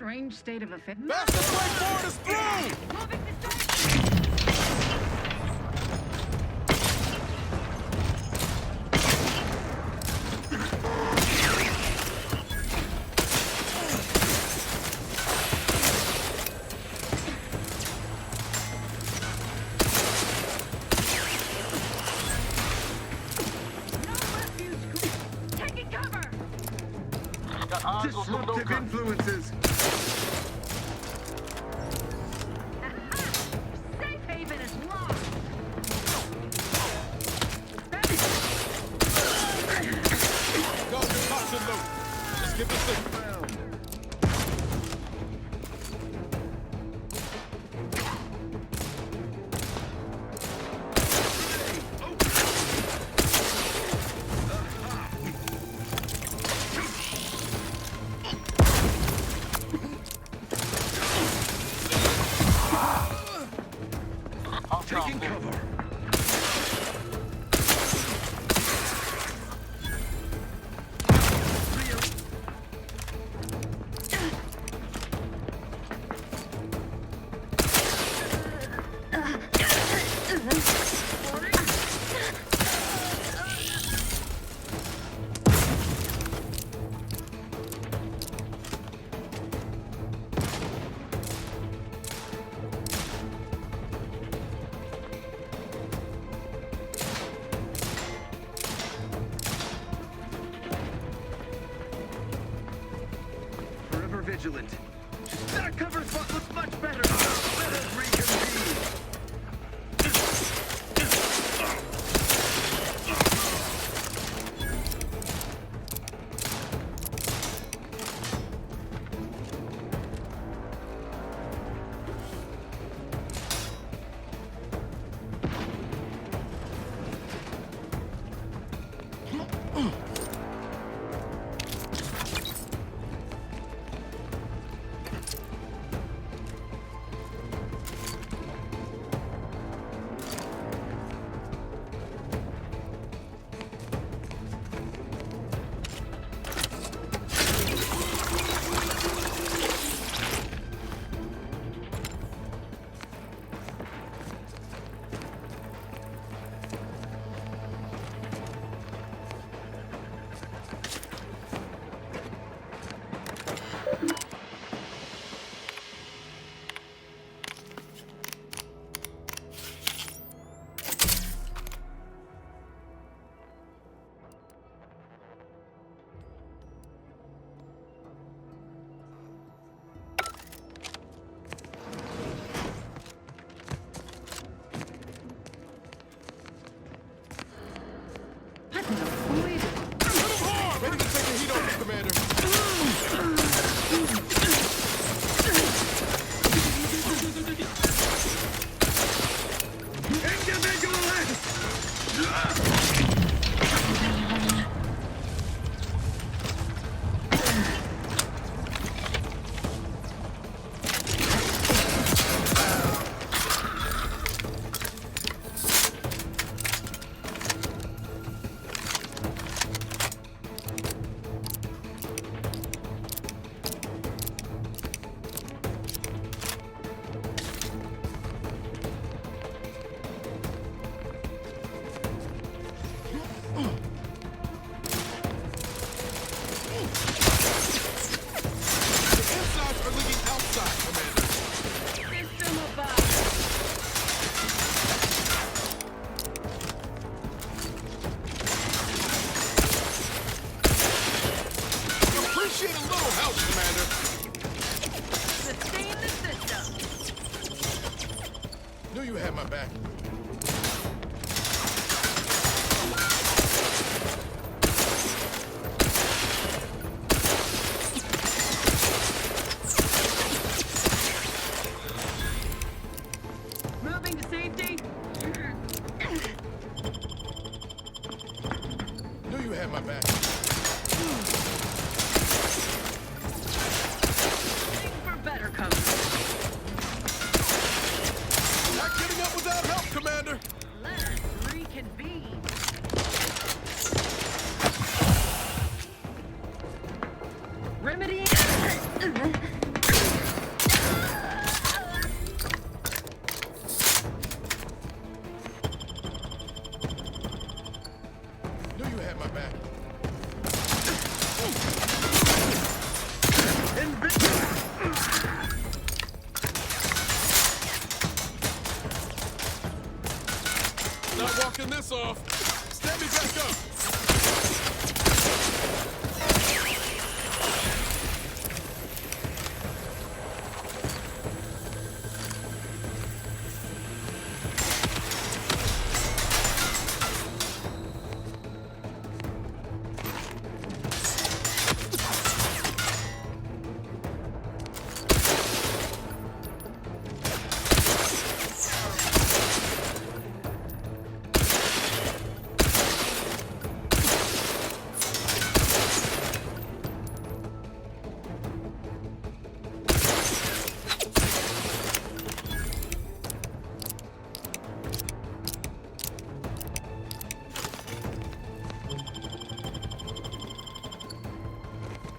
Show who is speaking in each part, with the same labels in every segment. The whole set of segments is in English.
Speaker 1: strange state of affairs.
Speaker 2: Fastest way forward is through!
Speaker 1: Moving to safety!
Speaker 3: Disruptive influences.
Speaker 1: Safe haven is lost.
Speaker 2: Go, toss and loot. Let's get this thing found.
Speaker 3: Taking cover. Vigilant. That cover spot looks much better. Let us reconvene.
Speaker 2: Ready to take the heat off, Commander. Appreciate a little help, Commander.
Speaker 1: Sustain the system.
Speaker 2: Knew you had my back.
Speaker 1: Moving to safety.
Speaker 2: Knew you had my back.
Speaker 1: For better cover.
Speaker 2: Not getting up without help, Commander.
Speaker 1: Let us reconvene. Remedy.
Speaker 2: gas off. Stand me back up.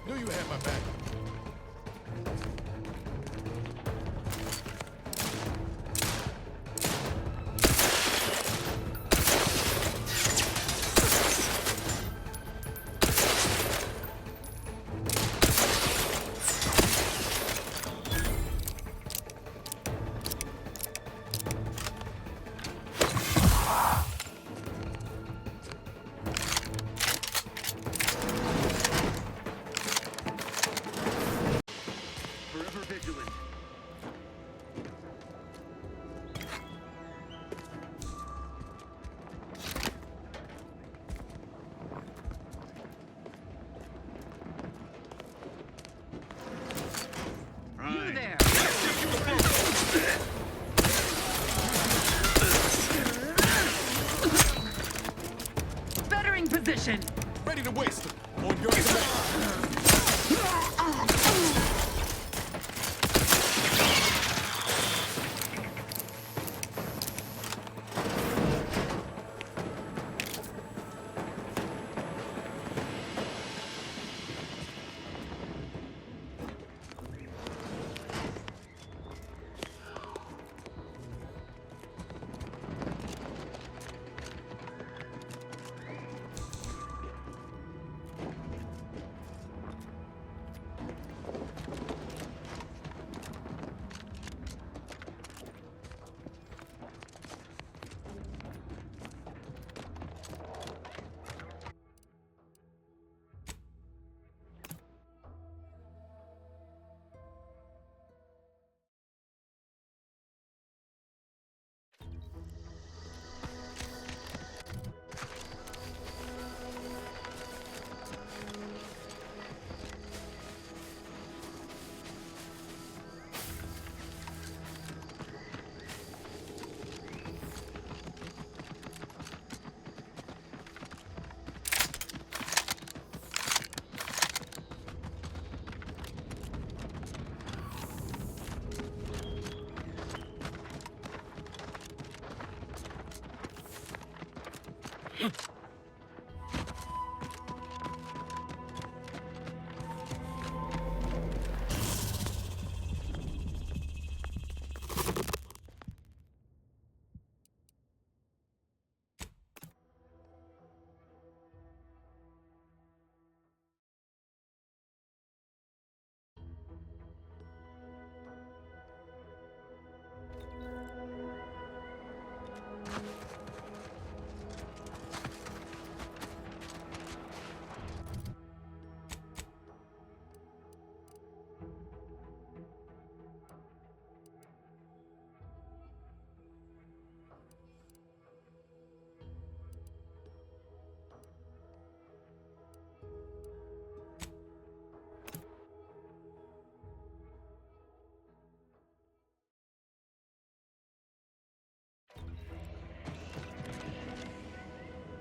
Speaker 2: Knew you had my back.
Speaker 3: Forever vigilant.
Speaker 1: You there. Bettering position.
Speaker 2: Ready to waste them. On your command.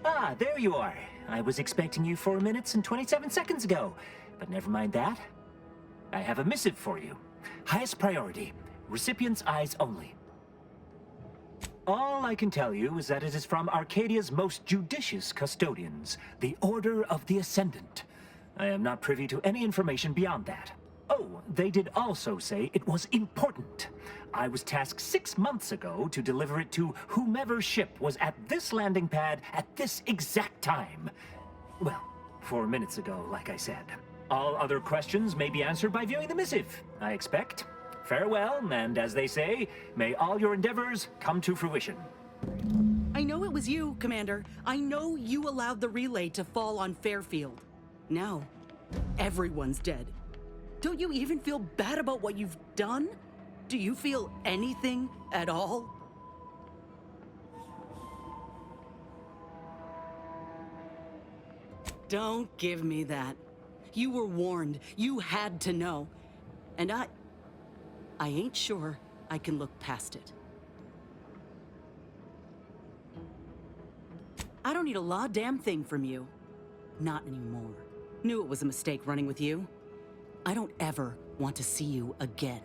Speaker 4: Ah, there you are. I was expecting you 4 minutes and 27 seconds ago, but never mind that. I have a missive for you. Highest priority. Recipient's eyes only. All I can tell you is that it is from Arcadia's most judicious custodians, the Order of the Ascendant. I am not privy to any information beyond that. Oh, they did also say it was important. I was tasked 6 months ago to deliver it to whomever ship was at this landing pad at this exact time. Well, 4 minutes ago, like I said. All other questions may be answered by viewing the missive, I expect. Farewell, and as they say, may all your endeavors come to fruition.
Speaker 1: I
Speaker 5: I know it was you, Commander. I know you allowed the relay to fall on Fairfield. Now, everyone's dead. Don't you even feel bad about what you've done? Do you feel anything at all? Don't give me that. You were warned. You had to know. And I ain't sure I can look past it. I don't need a damn thing from you. Not anymore. Knew it was a mistake running with you. I don't ever want to see you again.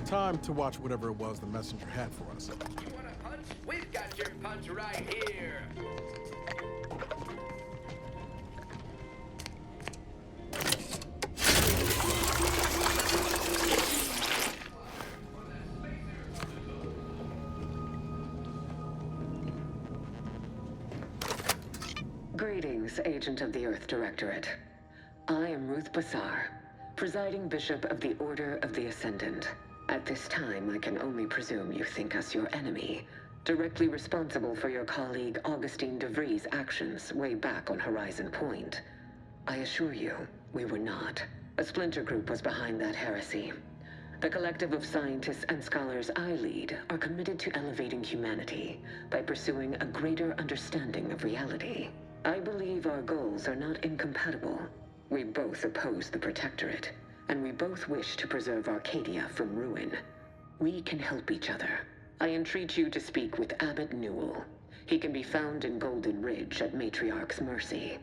Speaker 2: Time to watch whatever it was the messenger had for us.
Speaker 3: You want a punch? We've got your punch right here.
Speaker 6: Greetings, Agent of the Earth Directorate. I am Ruth Bassar, presiding Bishop of the Order of the Ascendant. At this time, I can only presume you think us your enemy, directly responsible for your colleague Augustine DeVries' actions way back on Horizon Point. I assure you, we were not. A splinter group was behind that heresy. The collective of scientists and scholars I lead are committed to elevating humanity by pursuing a greater understanding of reality. I believe our goals are not incompatible. We both oppose the Protectorate, and we both wish to preserve Arcadia from ruin. We can help each other. I entreat you to speak with Abbot Newell. He can be found in Golden Ridge at Matriarch's mercy.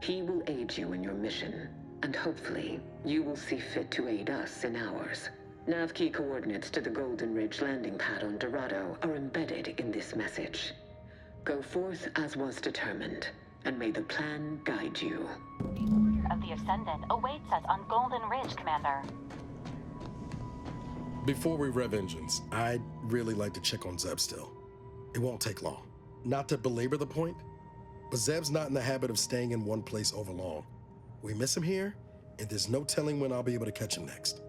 Speaker 6: He will aid you in your mission, and hopefully, you will see fit to aid us in ours. Nav key coordinates to the Golden Ridge landing pad on Dorado are embedded in this message. Go forth as was determined, and may the plan guide you.
Speaker 7: The Order of the Ascendant awaits us on Golden Ridge, Commander.
Speaker 8: Before we rev engines, I'd really like to check on Zeb still. It won't take long. Not to belabor the point, but Zeb's not in the habit of staying in one place over long. We miss him here, and there's no telling when I'll be able to catch him next.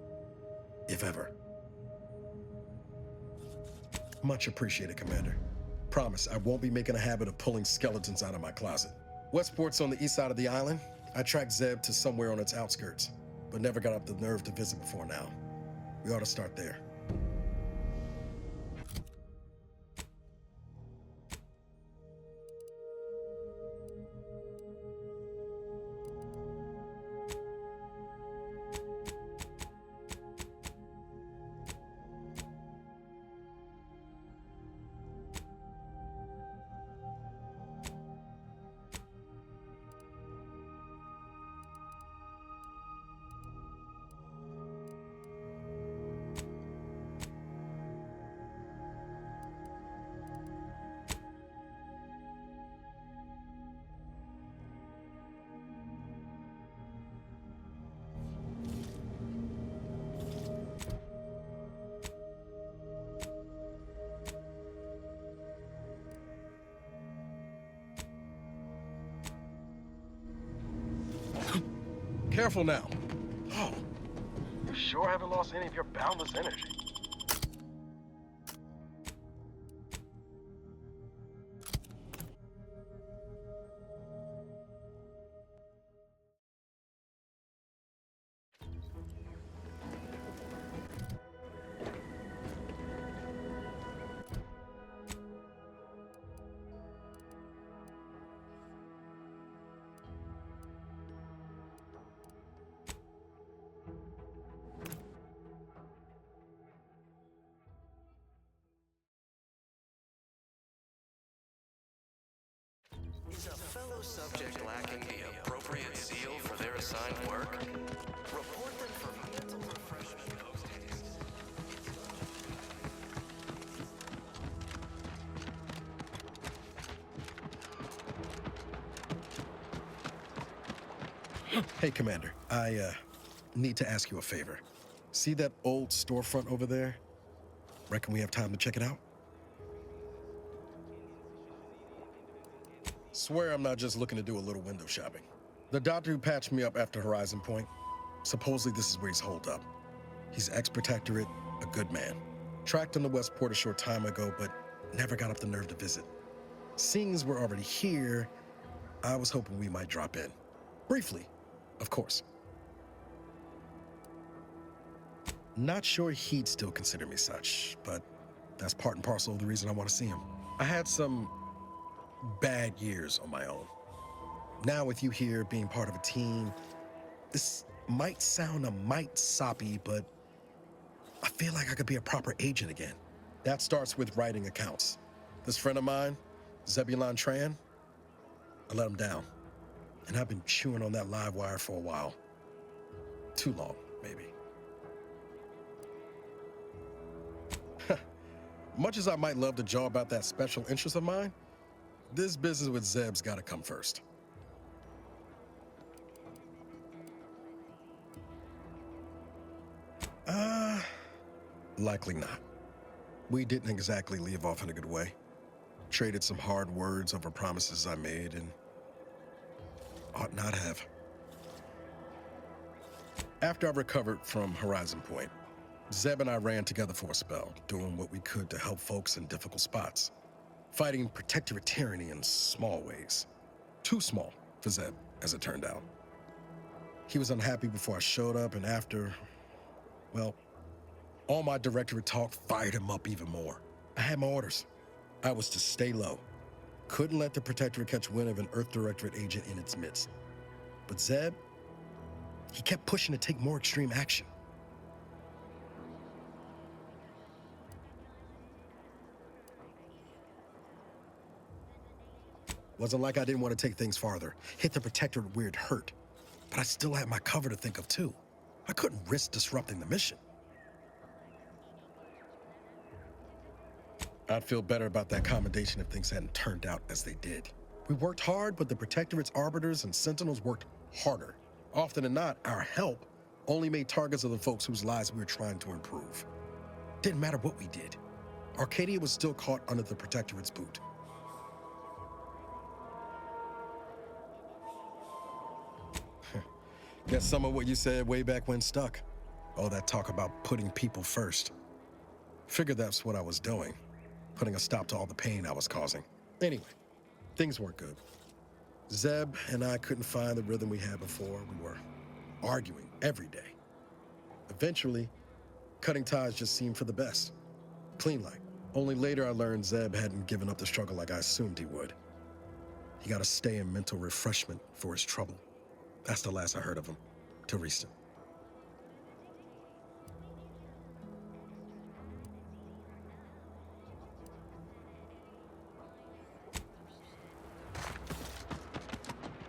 Speaker 8: If ever. Much appreciated, Commander. Promise, I won't be making a habit of pulling skeletons out of my closet. Westport's on the east side of the island. I tracked Zeb to somewhere on its outskirts, but never got up the nerve to visit before now. We ought to start there. Careful now. Oh, you sure haven't lost any of your boundless energy.
Speaker 9: subject lacking the appropriate seal for their assigned work? Report them for mental refreshment post-haste.
Speaker 8: Hey, Commander. I need to ask you a favor. See that old storefront over there? Reckon we have time to check it out? Swear I'm not just looking to do a little window shopping. The doctor who patched me up after Horizon Point, supposedly this is where he's holed up. He's ex-protectorate, a good man. Tracked in the Westport a short time ago, but never got up the nerve to visit. Seeing as we're already here, I was hoping we might drop in. Briefly, of course. Not sure he'd still consider me such, but that's part and parcel of the reason I want to see him. I had some bad years on my own. Now with you here being part of a team, this might sound a mite soppy, but I feel like I could be a proper agent again. That starts with writing accounts. This friend of mine, Zebulon, I let him down. And I've been chewing on that live wire for a while. Too long, maybe. Much as I might love to jaw about that special interest of mine, this business with Zeb's gotta come first. Likely not. We didn't exactly leave off in a good way. Traded some hard words over promises I made and ought not have. After I recovered from Horizon Point, Zeb and I ran together for a spell, doing what we could to help folks in difficult spots. Fighting protectorate tyranny in small ways. Too small for Zeb, as it turned out. He was unhappy before I showed up, and after, well, all my directorate talk fired him up even more. I had my orders. I was to stay low. Couldn't let the protectorate catch wind of an Earth Directorate agent in its midst. But Zeb, he kept pushing to take more extreme action. Wasn't like I didn't want to take things farther, hit the protectorate where it hurt. But I still had my cover to think of too. I couldn't risk disrupting the mission. I'd feel better about that commendation if things hadn't turned out as they did. We worked hard, but the protectorate's arbiters and sentinels worked harder. Often than not, our help only made targets of the folks whose lives we were trying to improve. Didn't matter what we did. Arcadia was still caught under the protectorate's boot. Guess some of what you said way back when stuck. All that talk about putting people first. Figured that's what I was doing. Putting a stop to all the pain I was causing. Anyway, things weren't good. Zeb and I couldn't find the rhythm we had before. We were arguing every day. Eventually, cutting ties just seemed for the best. Clean like. Only later I learned Zeb hadn't given up the struggle like I assumed he would. He got to stay in mental refreshment for his trouble. That's the last I heard of him, till recent.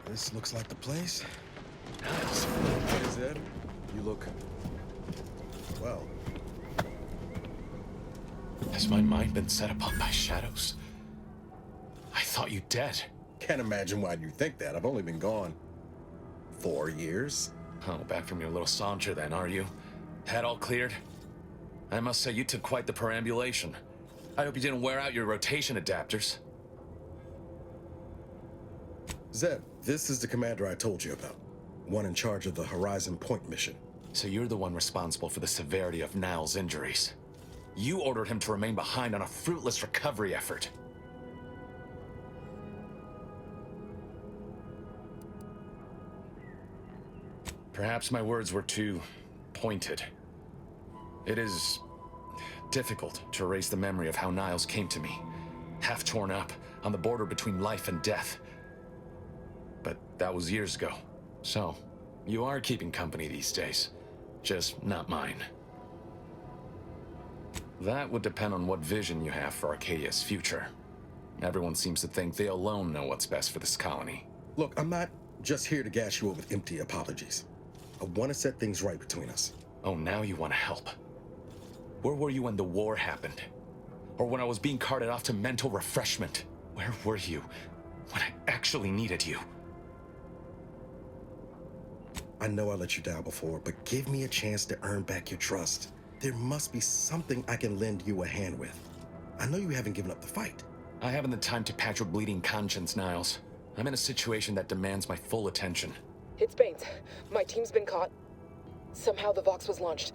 Speaker 8: This looks like the place.
Speaker 2: Niles. Hey, Zed. You look... well.
Speaker 10: Has my mind been set upon by shadows? I thought you dead.
Speaker 2: Can't imagine why you think that. I've only been gone 4 years.
Speaker 10: Oh, back from your little saunter then, are you? Head all cleared? I must say you took quite the perambulation. I hope you didn't wear out your rotation adapters.
Speaker 8: Zeb, this is the commander I told you about. One in charge of the Horizon Point mission.
Speaker 10: So you're the one responsible for the severity of Niles' injuries. You ordered him to remain behind on a fruitless recovery effort. Perhaps my words were too pointed. It is difficult to erase the memory of how Niles came to me, half torn up, on the border between life and death. But that was years ago. So, you are keeping company these days. Just not mine. That would depend on what vision you have for Arcadia's future. Everyone seems to think they alone know what's best for this colony.
Speaker 8: Look, I'm not just here to gas you up with empty apologies. I want to set things right between us.
Speaker 10: Oh, now you want to help. Where were you when the war happened? Or when I was being carted off to mental refreshment? Where were you when I actually needed you?
Speaker 8: I know I let you down before, but give me a chance to earn back your trust. There must be something I can lend you a hand with. I know you haven't given up the fight.
Speaker 10: I haven't the time to patch your bleeding conscience, Niles. I'm in a situation that demands my full attention.
Speaker 11: It's Baines. My team's been caught. Somehow the Vox was launched.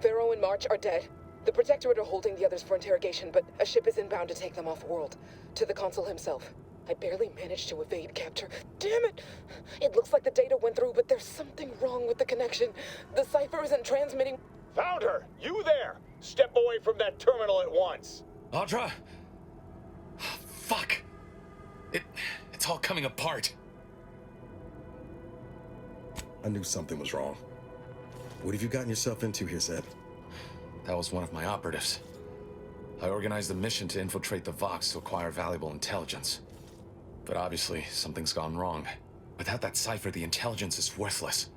Speaker 11: Pharaoh and March are dead. The Protectorate are holding the others for interrogation, but a ship is inbound to take them off-world. To the Consul himself. I barely managed to evade capture. Damn it! It looks like the data went through, but there's something wrong with the connection. The cipher isn't transmitting.
Speaker 12: Found her! You there! Step away from that terminal at once!
Speaker 10: Audra? Fuck! It's all coming apart.
Speaker 8: I knew something was wrong. What have you gotten yourself into here, Zeb?
Speaker 10: That was one of my operatives. I organized a mission to infiltrate the Vox to acquire valuable intelligence. But obviously, something's gone wrong. Without that cipher, the intelligence is worthless.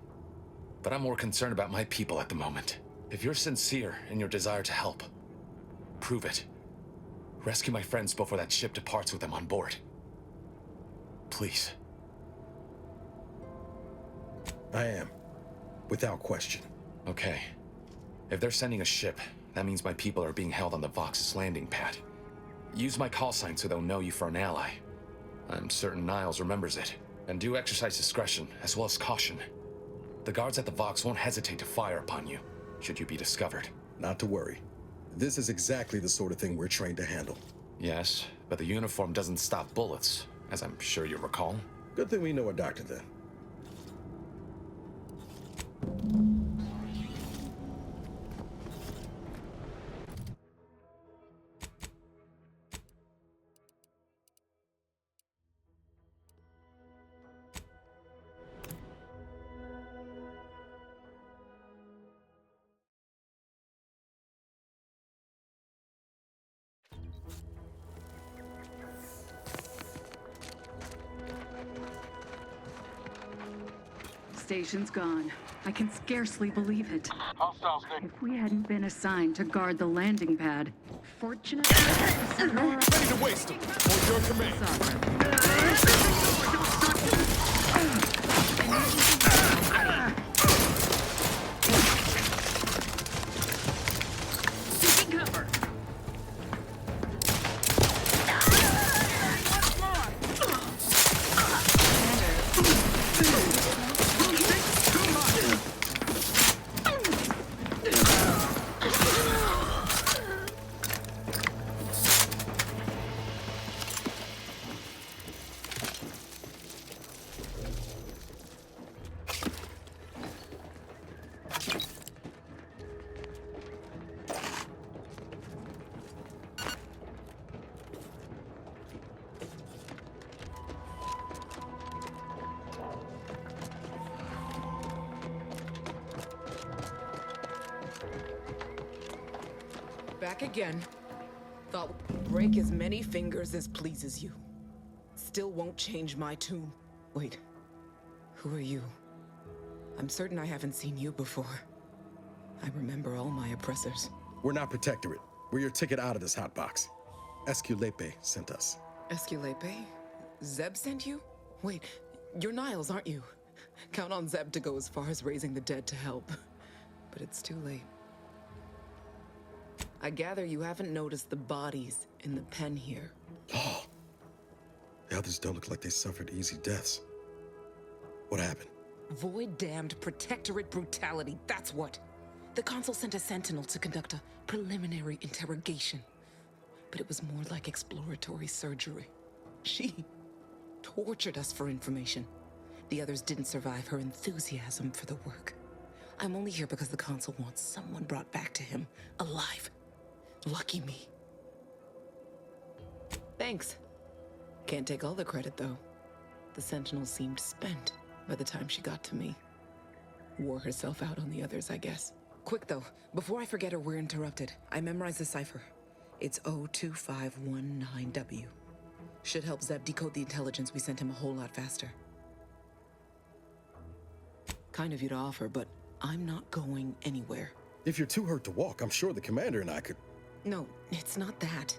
Speaker 10: But I'm more concerned about my people at the moment. If you're sincere in your desire to help, prove it. Rescue my friends before that ship departs with them on board. Please.
Speaker 8: I am. Without question.
Speaker 10: Okay. If they're sending a ship, that means my people are being held on the Vox's landing pad. Use my call sign so they'll know you for an ally. I'm certain Niles remembers it. And do exercise discretion, as well as caution. The guards at the Vox won't hesitate to fire upon you, should you be discovered.
Speaker 8: Not to worry. This is exactly the sort of thing we're trained to handle.
Speaker 10: Yes, but the uniform doesn't stop bullets, as I'm sure you recall.
Speaker 8: Good thing we know a doctor then.
Speaker 1: Station's gone. I can scarcely believe it.
Speaker 12: Hostiles, Nick.
Speaker 1: If we hadn't been assigned to guard the landing pad, fortunately, Sonora
Speaker 2: Ready to waste them. On your command.
Speaker 1: Taking cover.
Speaker 11: Back again. Thought break as many fingers as pleases you. Still won't change my tune. Wait. Who are you? I'm certain I haven't seen you before. I remember all my oppressors.
Speaker 8: We're not Protectorate. We're your ticket out of this hotbox. Esculepe sent us.
Speaker 11: Esculepe? Zeb sent you? Wait, you're Niles, aren't you? Count on Zeb to go as far as raising the dead to help. But it's too late. I gather you haven't noticed the bodies in the pen here.
Speaker 8: Oh. The others don't look like they suffered easy deaths. What happened?
Speaker 11: Void-damned Protectorate brutality, that's what. The Consul sent a sentinel to conduct a preliminary interrogation. But it was more like exploratory surgery. She tortured us for information. The others didn't survive her enthusiasm for the work. I'm only here because the Consul wants someone brought back to him, alive. Lucky me. Thanks. Can't take all the credit, though. The Sentinel seemed spent by the time she got to me. Wore herself out on the others, I guess. Quick, though. Before I forget or we're interrupted, I memorized the cipher. It's 02519W. Should help Zeb decode the intelligence we sent him a whole lot faster. Kind of you to offer, but I'm not going anywhere.
Speaker 8: If you're too hurt to walk, I'm sure the commander and I could...
Speaker 11: No, it's not that.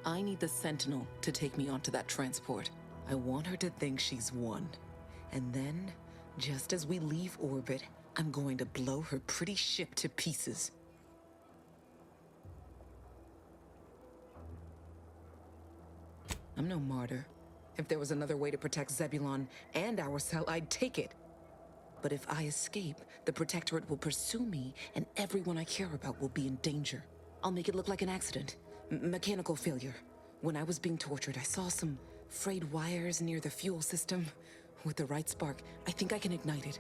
Speaker 11: I need the Sentinel to take me onto that transport. I want her to think she's won. And then, just as we leave orbit, I'm going to blow her pretty ship to pieces. I'm no martyr. If there was another way to protect Zebulon and our cell, I'd take it. But if I escape, the Protectorate will pursue me, and everyone I care about will be in danger. I'll make it look like an accident. Mechanical failure. When I was being tortured, I saw some frayed wires near the fuel system. With the right spark, I think I can ignite it.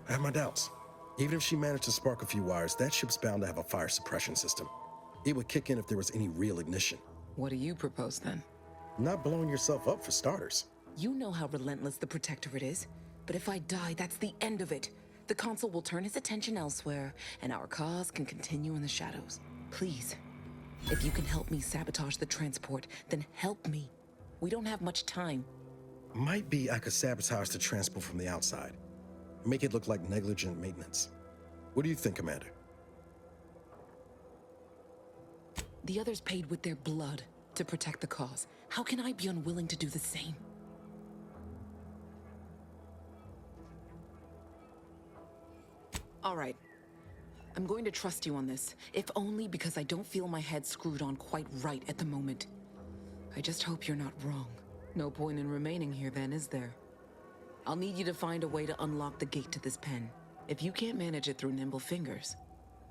Speaker 8: I have my doubts. Even if she managed to spark a few wires, that ship's bound to have a fire suppression system. It would kick in if there was any real ignition.
Speaker 11: What do you propose, then?
Speaker 8: Not blowing yourself up, for starters.
Speaker 11: You know how relentless the Protectorate is. But if I die, that's the end of it. The Consul will turn his attention elsewhere, and our cause can continue in the shadows. Please, if you can help me sabotage the transport, then help me. We don't have much time.
Speaker 8: Might be I could sabotage the transport from the outside. Make it look like negligent maintenance. What do you think, Commander?
Speaker 11: The others paid with their blood to protect the cause. How can I be unwilling to do the same? All right. I'm going to trust you on this, if only because I don't feel my head screwed on quite right at the moment. I just hope you're not wrong. No point in remaining here then, is there? I'll need you to find a way to unlock the gate to this pen. If you can't manage it through nimble fingers,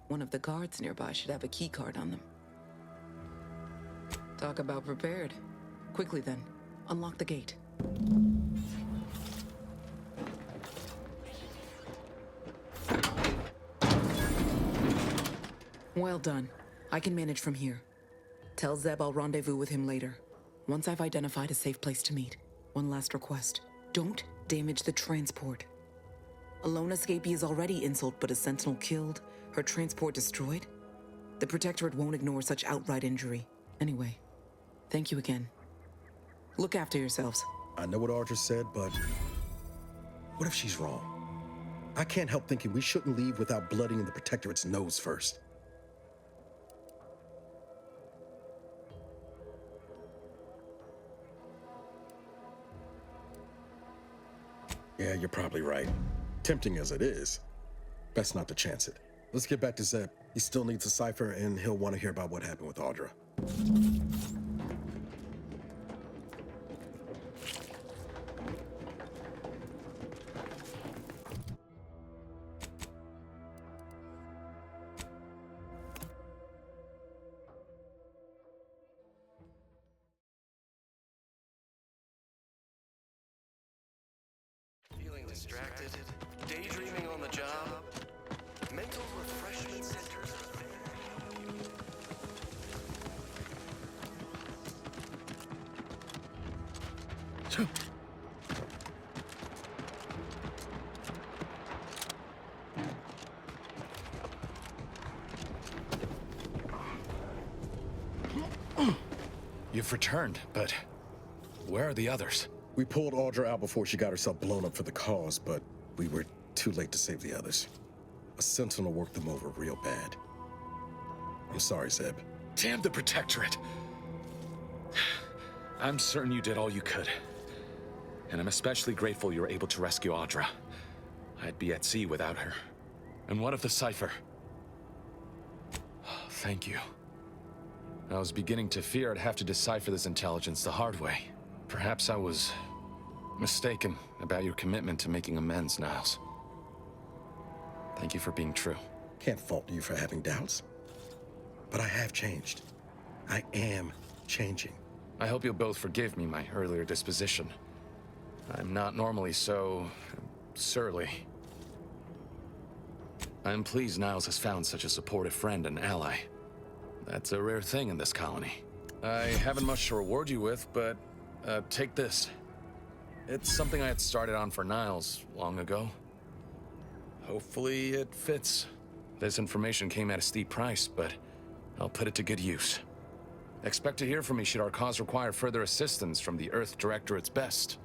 Speaker 11: one of the guards nearby should have a key card on them. Talk about prepared. Quickly then, unlock the gate. Well done. I can manage from here. Tell Zeb I'll rendezvous with him later, once I've identified a safe place to meet. One last request. Don't damage the transport. A lone escapee is already insult, but a Sentinel killed, her transport destroyed? The Protectorate won't ignore such outright injury. Anyway, thank you again. Look after yourselves.
Speaker 8: I know what Audra said, but what if she's wrong? I can't help thinking we shouldn't leave without blooding the Protectorate's nose first. Yeah, you're probably right. Tempting as it is, best not to chance it. Let's get back to Zeb. He still needs a cipher, and he'll want to hear about what happened with Audra.
Speaker 9: Feeling distracted? Daydreaming on the job? Mental refreshment centers are there.
Speaker 10: You've returned, but where are the others?
Speaker 8: We pulled Audra out before she got herself blown up for the cause, but we were too late to save the others. A Sentinel worked them over real bad. I'm sorry, Zeb.
Speaker 10: Damn the Protectorate! I'm certain you did all you could. And I'm especially grateful you were able to rescue Audra. I'd be at sea without her. And what of the cipher? Thank you. I was beginning to fear I'd have to decipher this intelligence the hard way. Perhaps I was mistaken about your commitment to making amends, Niles. Thank you for being true.
Speaker 8: Can't fault you for having doubts. But I have changed. I am changing.
Speaker 10: I hope you'll both forgive me my earlier disposition. I'm not normally so surly. I'm pleased Niles has found such a supportive friend and ally. That's a rare thing in this colony. I haven't much to reward you with, but take this. It's something I had started on for Niles long ago. Hopefully it fits. This information came at a steep price, but I'll put it to good use. Expect to hear from me should our cause require further assistance from the Earth Directorate's best.